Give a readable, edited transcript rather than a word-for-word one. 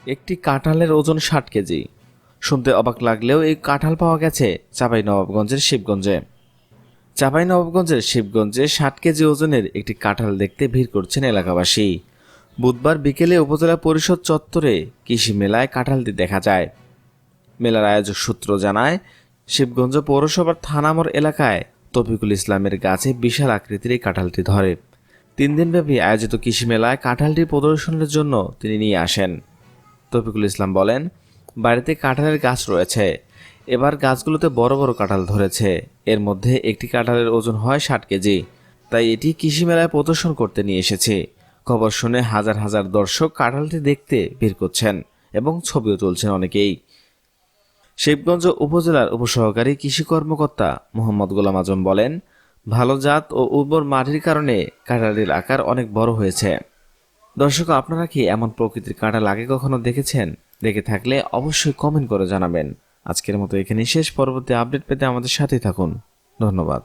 একটি কাঁঠালের ওজন 60 কেজি। শুনতে অবাক লাগলেও এই কাঁঠাল পাওয়া গেছে চাঁপাইনবাবগঞ্জের শিবগঞ্জে। চাঁপাইনবাবগঞ্জের শিবগঞ্জে 60 কেজি ওজনের একটি কাঁঠাল দেখতে ভিড় করছেন এলাকাবাসী। বুধবার বিকেলে উপজেলা পরিষদ চত্বরে কৃষি মেলায় কাঁঠালটি দেখা যায়। মেলার আয়োজক সূত্র জানায়, শিবগঞ্জ পৌরসভার থানামোড় এলাকায় তফিকুল ইসলামের গাছে বিশাল আকৃতির এই কাঁঠালটি ধরে। 3 দিনব্যাপী আয়োজিত কৃষি মেলায় কাঁঠালটি প্রদর্শনের জন্য তিনি নিয়ে আসেন। তফিকুল ইসলাম বলেন, বাড়িতে কাঁঠালের গাছ রয়েছে, এবার গাছগুলোতে বড় বড় কাঁঠাল ধরেছে। এর মধ্যে একটি কাঁঠালের ওজন হয় 60 কেজি, তাই এটি কৃষি মেলায় প্রদর্শন করতে নিয়ে এসেছি। খবর শুনে হাজার হাজার দর্শক কাঁঠালটি দেখতে ভিড় করছেন এবং ছবিও তুলছেন অনেকেই। শিবগঞ্জ উপজেলার উপসহকারী কৃষি কর্মকর্তা মোহাম্মদ গোলাম আজম বলেন, ভালো জাত ও উর্বর মাটির কারণে কাঁঠালটির আকার অনেক বড় হয়েছে। দর্শক, আপনারা কি এমন প্রকৃতির কাঁঠাল আগে কখনো দেখেছেন? দেখে থাকলে অবশ্যই কমেন্ট করে জানাবেন। আজকের মতো এখানেই শেষ। পরবর্তী আপডেট পেতে আমাদের সাথেই থাকুন। ধন্যবাদ।